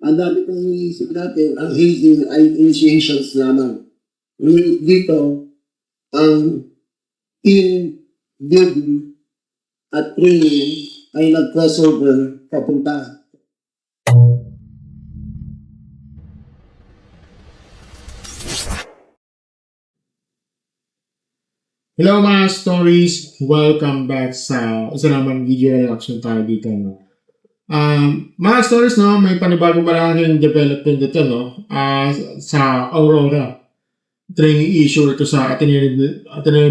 Ang dami kong iniisip natin, ang hazing ay initiations lamang. Ngunit dito, ang team building at training ay nag-crossover papunta. Hello mga stories! Welcome back sa isa naman video reaction tayo dito. No? Mga stories, no, may panibagong malaking development dito, no? Sa Aurora. Training issue ito sa Ateneo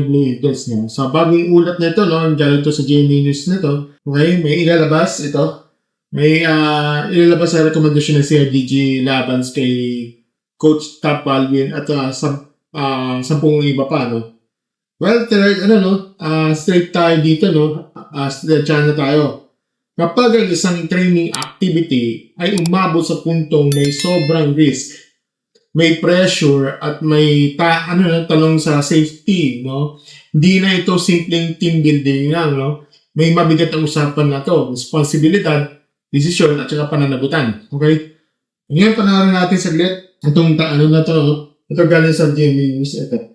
Blue Eagles. No? Sa bagong ulat nito, no, galing ito sa GMA News nito. Okay, may ilalabas ito. May ilalabas sa rekomendasyon ng CIDG Labans kay Coach Top Baldwin at 10 iba pa, no? Well, straight tayo dito, no? Straight na tayo. Kapag ang isang training activity ay umabot sa puntong may sobrang risk, may pressure, at may tanong sa safety, no? Hindi na ito simpleng team building lang, no? May mabigat ang usapan na to. Responsibilidad, desisyon, at saka pananagutan. Okay? Ngayon, panoorin natin saglit. Itong na to, no? Ito galing sa GMA News. Ito.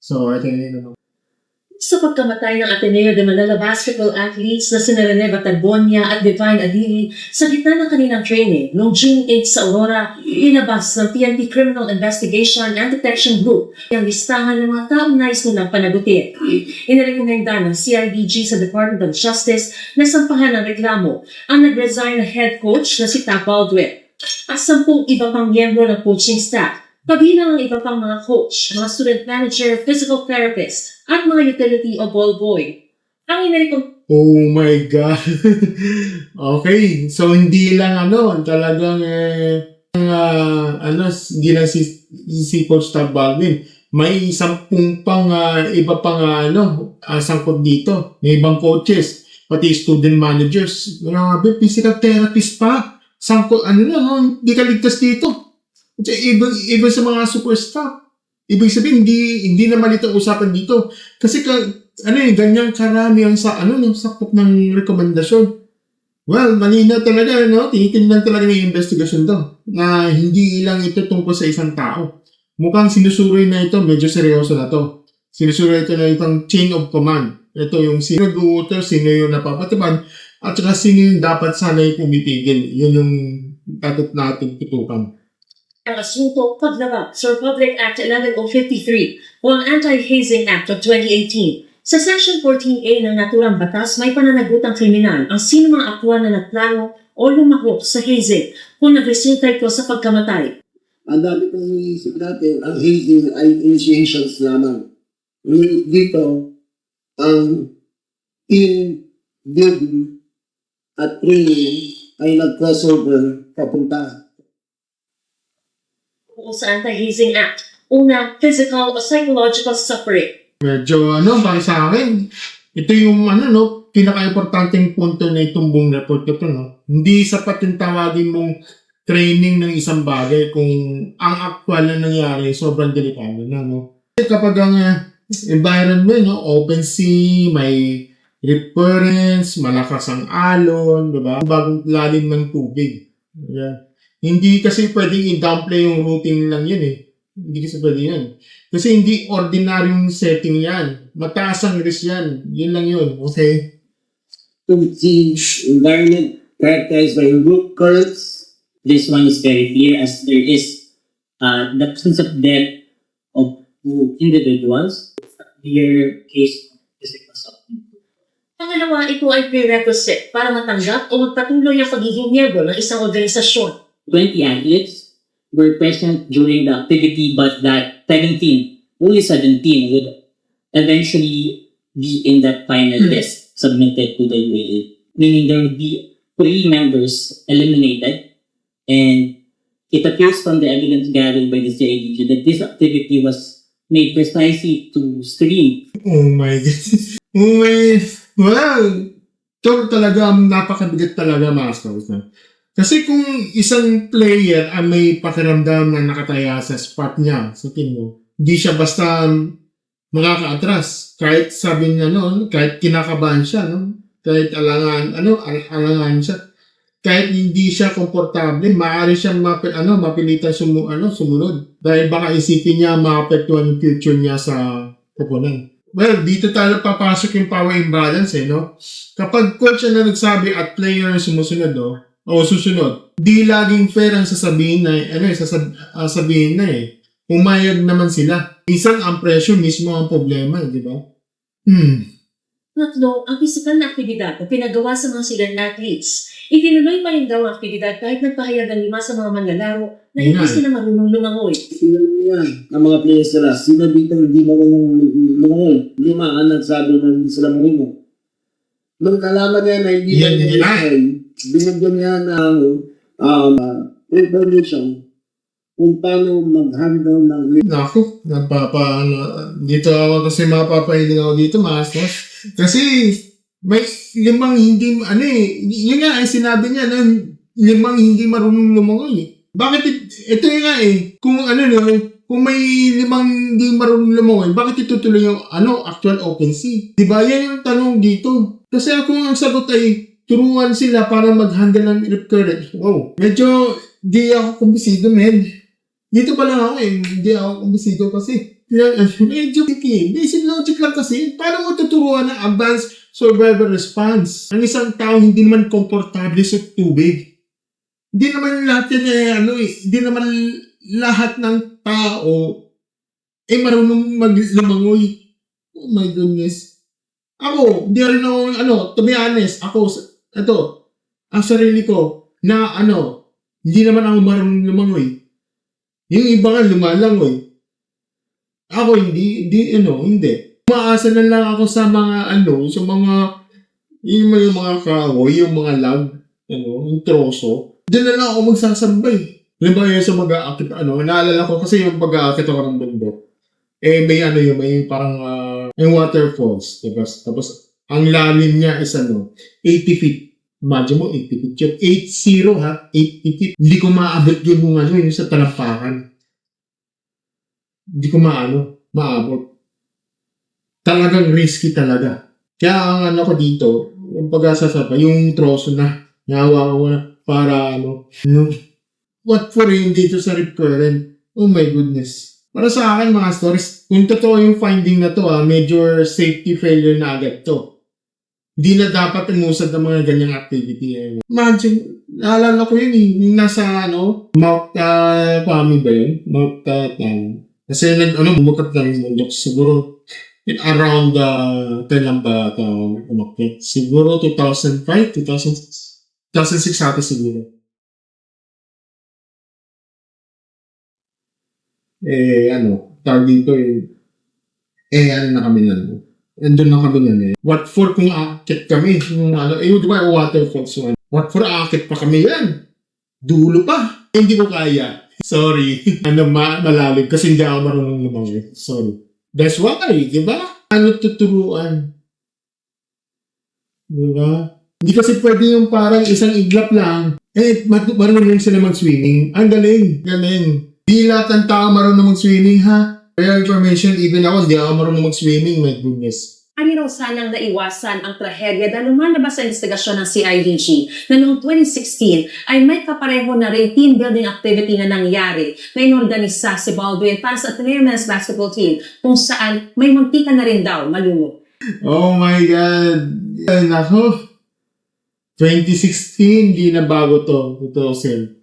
So, ito yun, Sa pagkamatay ng Ateneo de Manila basketball athletes na sina Rene Batangonia at Divine Adili sa gitna ng kanilang training noong June 8 sa Aurora, inabas ng PNP Criminal Investigation and Detection Group ang listahan ng mga taong nais nilang panagutin. Inirekomenda ng CIDG sa Department of Justice na sampahan ng reklamo ang nag-resign na head coach na si Top Baldwin at 10 iba pang miyembro ng coaching staff. Kabilang ang iba pang mga coach, mga student manager, physical therapist, at mga utility o ball boy. Ang oh my God! Okay, so hindi lang talagang hindi lang si Coach Top Baldwin. May 10 pang iba pang sangkot dito. May ibang coaches, pati student managers. Grabe, physical therapist pa. Sangkot, hindi ka ligtas dito. Even sa mga superstar. Ibig sabihin, hindi na malit ang usapan dito. Kasi ganyan karami ang yung sakop ng rekomendasyon. Well, malinaw talaga, no? Tinitingnan talaga ng investigation to. Na hindi lang ito tungkol sa isang tao. Mukhang sinusuri na ito, medyo seryoso na to. Sinusuri ito na itong chain of command. Ito yung sino nag-uutos, sino yung napapatupad, at saka sino yung dapat sana'y pumitigil. Yun yung dapat natin tutukan. Ang asunto paglabag sa Republic Act 11053 o ang Anti-Hazing Act of 2018. Sa Section 14A ng naturang batas, may pananagutang kriminal ang sino mga akwa na nagplano o lumahok sa hazing kung nagresulta ito sa pagkamatay. Ang dami kong iniisip natin, ang hazing ay initiations lamang. Ngunit dito, ang team building at training ay nag-crossover papunta. O sa Anti-Hazing Act, una, physical o psychological suffering. Medyo para sa akin, ito yung pinaka-importanting punto na itong buong report ko, no? Hindi sapat yung tawagin mong training ng isang bagay kung ang actual na nangyari sobrang delikado na, no? Kapag ang environment, no, open sea, may recurrence, malakas ang alon, diba? Bagong lalim ng tubig. Yeah. Hindi kasi pwedeng i-downplay yung routine lang yun eh. Hindi kasi pwede yan. Kasi hindi ordinaryong setting yan. Mataas ang risk yan. Yun lang yun. Okay? The environment characterized by root currents. This one is very clear as there is the absence of death of individuals. Your case is suffering. Pangalawa, ito ay prerequisite para matanggap o magpatuloy ang pagiging miyembro ng isang organisasyon. 20 athletes were present during the activity, but that 17, only 17 would eventually be in that final list submitted to the UAA. Meaning there would be 3 members eliminated, and it appears from the evidence gathered by the CIDG that this activity was made precisely to screen. Oh my God. Oh my... Well, ito talaga napakabigat talaga, mga scouts. Kasi kung isang player ay may pakiramdam na nakataya sa spot niya, sa team mo, hindi siya basta makaka-atras. Kahit sabi niya noon, kahit kinakabahan siya, no? Kahit alangan siya. kahit hindi siya komportable, maaari siyang mapilitan sumunod. Dahil baka isipin niya maapektuhan yung future niya sa koponan. Well, dito tayo papasok yung power imbalance no? Kapag coach na nagsabi at player sumusunod, o susunod, di laging fair ang sasabihin na, sasabihin na Umayag naman sila. Isang ang presyo mismo ang problema, di ba? Tatlo, ang physical na aktibidad na pinagawa sa mga silang athletes. Itinuloy pa rin daw ang aktibidad kahit nagpahayag ng 5 sa mga manlalaro na hindi sila marunong lumangoy. Sino yan? Ang mga players nila. Sino dito hindi marunong lumangoy? Lima ang nagsabi na hindi sila marunong. Nung kalaman niya na hindi marunong, binigyan niya ng information kung paano mag-handle ng Naku, dito ako kasi mapapahiling ako dito, Masters. Kasi may 5 hindi, yun nga sinabi niya na 5 hindi marunong lumangoy. Bakit, ito yung nga kung may 5 hindi marunong lumangoy, bakit itutuloy yung actual OpenSea? Diba yan yung tanong dito? Kasi ang sagot ay turuan sila para mag-handle ng rip current. Wow, medyo di ako kumbisido, men. Dito pa lang ako hindi ako kumbisido kasi medyo basic logic lang kasi. Paano mo tuturuan ng advanced survival response? Ang isang tao hindi naman komportable sa tubig. Hindi naman lahat yan hindi naman lahat ng tao marunong lumangoy. Oh my goodness. Ako, hindi rin ako, to be honest, ang sarili ko, na hindi naman ako marunong lumangoy. Yung iba nga lumalangoy. Ako hindi. Umaasa na lang ako sa mga yung mga kahoy, yung mga log, yung troso. Diyan na lang ako magsasambay. Diba yun sa mag-aakit, naalala ko kasi yung pag-aakit ako ng bundok. May parang, yung waterfalls. Diba? Tapos, ang lalim niya is 80 feet. Imagine mo, 80 feet yun. 80 feet. Hindi ko maabot yung yung sa talampakan. Hindi ko maabot. Talagang risky talaga. Kaya ang ko dito, yung pag-asasapa, yung troso na, nahawa ko na, para what for yun dito sa rip current? Oh my goodness. Para sa akin, mga stories, kung totoo yung finding na to, major safety failure na agad to. Di na dapat umusad ng mga ganyang activity. Imagine, naalala ko yun yung nasa Mount Pami ba yun? Mount kasi bumukat ng bundok. Siguro, around kailan ba umakit? Siguro 2005, 2006 ata siguro. Target ko na kami na. Andun na kami yan What for kung aakit kami? Di ba waterfalls yun? What for aakit pa kami yan? Dulo pa. Hindi ko kaya. Sorry. Malalim kasi hindi ako marunong lumangoy. Sorry. That's why, di ba? Tuturuan? Di ba? Hindi kasi pwede yung parang isang iglap lang. Marunong sila mag-swimming. Ang galing. Di lahat ng tao marunong mag-swimming, ha? Kaya information, even ako, hindi ako marunong mag-swimming, my goodness. Ani raw sanang naiwasan ang trahedya dahil lumalabas sa investigasyon ng CIDG na noong 2016 ay may kapareho na rin team building activity na nangyari na inorganisa si Baldwin para sa Ateneo Men's Basketball Team kung saan may muntikan na rin daw malunod. Oh my God! Nako! 2016, di na bago to.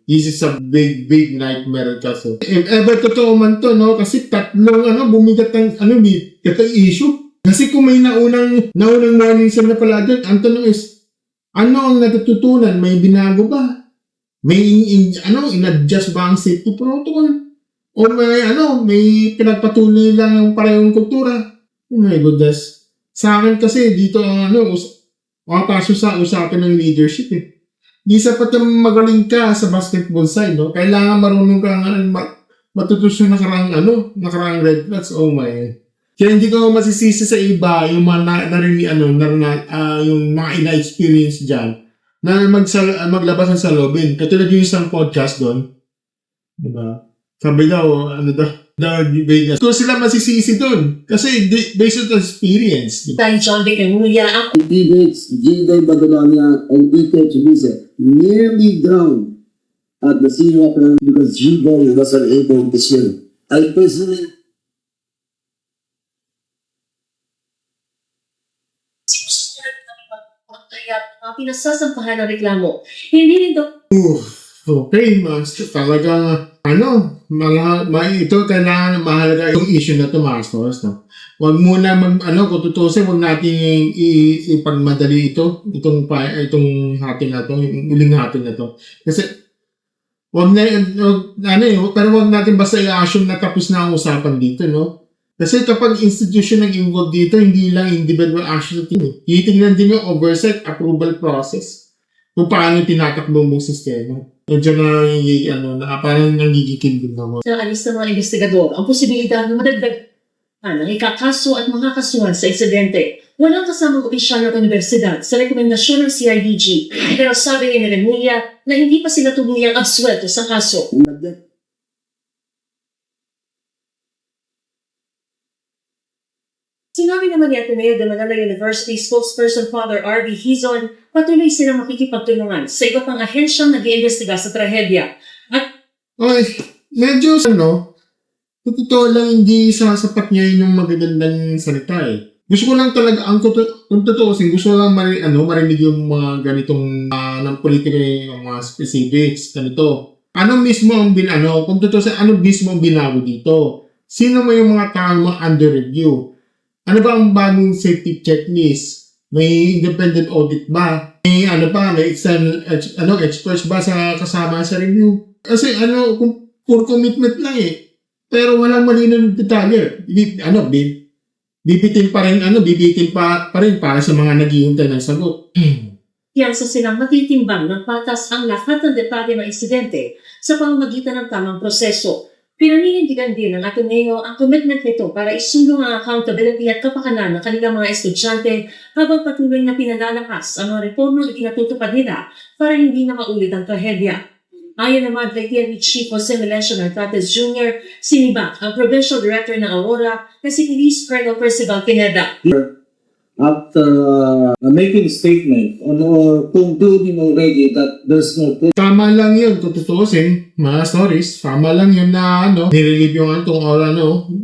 This is a big nightmare kasi. If ever totoo man to, kasi tatlong bumigat ang issue. Kasi kung may naunang warning sign na pala dyan, ang tanong is, ano ang natututunan? May binago ba? May in-adjust ba ang safety protocol? O may pinagpatuloy lang yung parehong kultura? Oh my goodness. Sa akin kasi, dito makapasok sa usapan ng leadership Di sapat yung magaling ka sa basketball side, Kailangan marunong ka matutus yung nakarang red flags. Oh my. Kaya hindi ko masisisi sa iba yung mga yung mga ina-experience dyan na maglabas ng salobin. Katulad yung isang podcast doon. Diba? Sabi daw, Vegas. Kung sila masisisi doon. Kasi based on experience. Dahil John Vic Remulla, ang G-Day Babylonia and Ike Chubise. nearly drowned at the seawater because G-Boy was unable to swim. I personally Kaya pinasasampahan ng reklamo. Hindi rin daw Okay, Master. Talaga, ito kailangan mahalaga yung issue na ito, Masters, no? Huwag muna kung tutusin, huwag natin ipagmadali itong hatin na to, yung uling hatin na to. Kasi, pero huwag natin basta i-assume na tapos na ang usapan dito, no? Kasi kapag institution ang involved dito, hindi lang individual action team. Titingnan din yung oversight approval process. Kung paano tinatakbo mong sistema. Medyo parang nangigikil din naman. naalis ng mga investigador ang posibilidad na madagdag ng ikakaso at mga kasuhan sa insidente. Walang kasamang opisyal ng universidad sa rekomendasyon ng CIDG, pero sabi ni Remulla na hindi pa sila tuluyang absuelto sa kaso. Sinabi naman ni Ateneo de Manila University spokesperson Father R.B. Hizon, patuloy silang makikipagtulungan sa iba pang ahensyang nag-iimbestiga sa trahedya. Okay, medyo totoo lang hindi sasapat niya yung magagandang salita eh. Gusto ko lang talaga, kung totoosin, gusto ko lang marinig yung mga ganitong ng politika yung mga specifics, ganito. Ano mismo ang kung totoosin, ano mismo ang binago dito? Sino mo yung mga taong under review? Ano ba ang bagong safety checklist? May independent audit ba? May may external experts ba sa kasama sa review? Kasi pure commitment lang eh. Pero walang malinaw ng detalye. Bibitin pa rin para sa mga naghihintay ng sagot. Piyansa silang matitimbang ng patas ang lahat ng detalye ng insidente sa pamamagitan ng tamang proseso. Pinaninindigan din ng Ateneo ang commitment nito para isulong ang accountability at kapakanan ng kanilang mga estudyante habang patuloy na pinalalakas ang mga reformang itinatutupad nila para hindi na maulit ang trahedya. Ayon naman kay TNP Chief Jose Melencio Nartates Jr., sinibak ang Provincial Director ng Aurora na si Police Colonel Percival Pineda. after making statement or concluding already that there's no Tama lang yun, kung tutuusin, mga stories, tama lang yun na nirelieve yung itong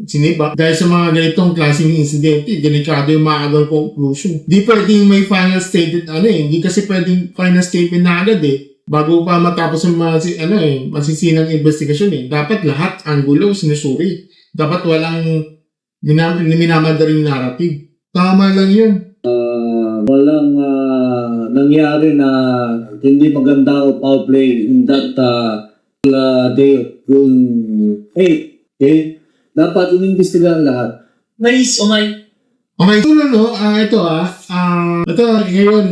siniba. Dahil sa mga ganitong klaseng insidente, delikado yung maagang conclusion. Di pwedeng may final statement, hindi kasi pwedeng final statement na agad bago pa matapos yung masisinang investigasyon Dapat lahat ang gulo sinusuri. Dapat walang minamadaling narrative. Tama lang yun. walang nangyari na hindi maganda o foul play in that day of June 8. Okay? Dapat inimbestigahan lahat. Maris, umay. Okay, ito ngayon,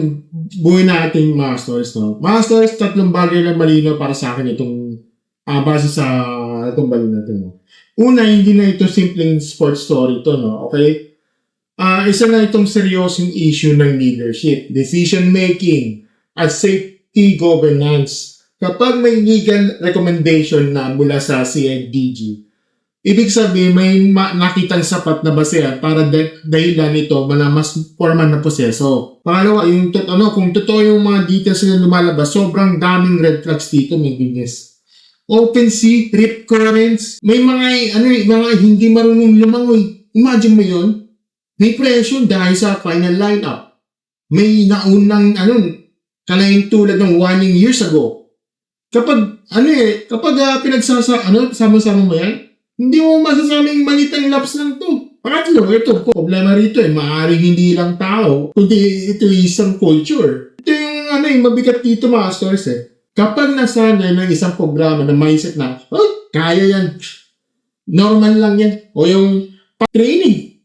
buhay natin mga stories, Mga stories, 3 bagay lang malinaw para sa akin itong base sa itong balik natin, Una, hindi na ito simpleng sports story okay? Isa na itong seryosong issue ng leadership, decision-making, at safety governance. Kapag may legal recommendation na mula sa CIDG, ibig sabihin may nakitang sapat na basehan para dahilan nito na mas formal na proseso. Pangalawa, kung totoo yung mga details na lumalabas, sobrang daming red flags dito, may goodness. Open sea, rip currents, may mga hindi marunong lumangoy. Imagine mo yun? May pressure dahil sa final lineup. May naunang kalahin tulad ng 1 years ago. Kapag sama-sama mo yan, hindi mo masasaming malitang laps lang to. Pangatlo, ito problema rito maaaring hindi lang tao, kundi ito isang culture. Ito yung mabigat dito mga stories Kapag nasanay ng isang programa na mindset na, kaya yan, normal lang yan, o yung training.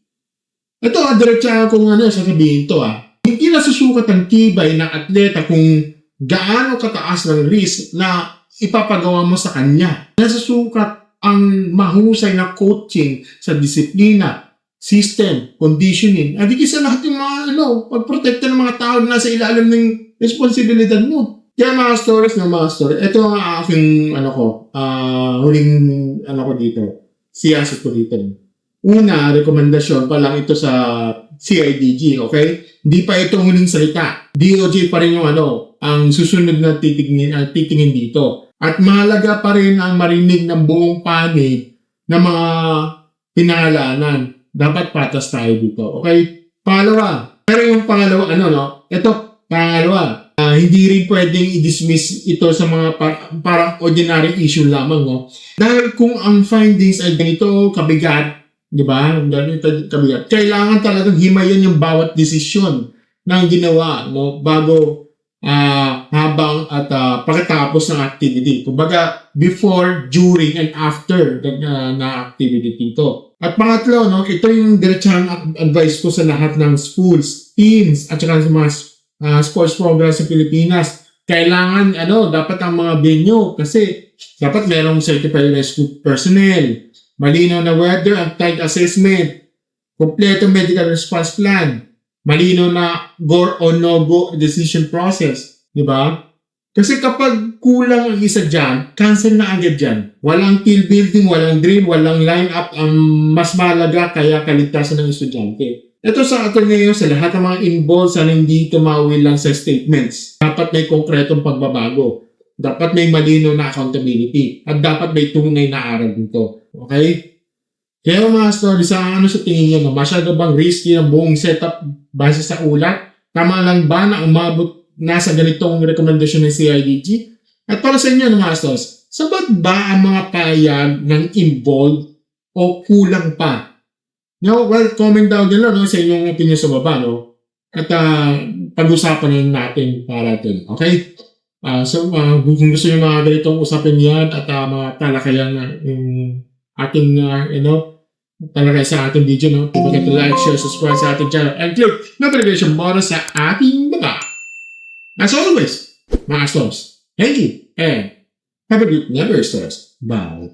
Ito, diretsahan kung sasabihin to Hindi nasusukat ang tibay ng atleta kung gaano kataas ng risk na ipapagawa mo sa kanya. Nasusukat ang mahusay na coaching sa disiplina, system, conditioning. At isa lahat yung mga pagprotekta ng mga tao na nasa ilalim ng responsibilidad mo. Kaya mga stories, ito ang aking huling dito. Siyasat ko dito. Una, rekomendasyon pa lang ito sa CIDG, okay? Hindi pa ito huling salita. DOJ pa rin yung ang susunod na titingin dito. At mahalaga pa rin ang marinig ng buong panig ng mga pinangalanan. Dapat patas tayo dito. Okay? Pangalawa. Pero yung pangalawa, ito, pangalawa. Hindi rin pwedeng i-dismiss ito sa mga parang ordinary issue lamang, no? Dahil kung ang findings ay ganito kabigat, di ba? Ganito kabigat. Kailangan talagang himayin yung bawat desisyon na ginawa, no? Bago habang at pagkatapos ng activity. Kumbaga, before, during, and after na activity ito. At pangatlo, no, ito yung diretsahang advice ko sa lahat ng schools, teams, at saka sa mga sports programs sa Pilipinas. Kailangan, dapat ang mga venue kasi dapat merong certified rescue personnel, malinaw na weather and tide assessment, kompleto medical response plan, malinaw na go or no-go decision process. Di ba? Kasi kapag kulang ang isa dyan, cancel na agad dyan. Walang team building, walang drill, walang line-up. Ang mas mahalaga kaya kaligtasan ng estudyante. Ito sa atin ngayon, sa lahat ng mga involved, sana hindi tumawil lang sa statements. Dapat may konkretong pagbabago. Dapat may malinaw na accountability. At dapat may tunay na aral dito. Okay? Kaya mga story, sa tingin nyo, masyado bang risky ang buong setup base sa ulat? Tama lang ba na umabot nasa ganitong rekomendasyon ng CIDG? At para sa inyo, mga stories, sabat ba ang mga payag ng involved o kulang pa? Well, comment down din sa inyong opinion sa baba, no? At pag-usapan natin para din. Okay? Kung gusto nyo mga ganitong usapin yan at mga talakayan ating, talakay sa ating video, no? Kung bakit like, share, subscribe sa ating channel, and click notification button sa ating baba. As always, mga stars, thank you, and have a good never stars. Bye.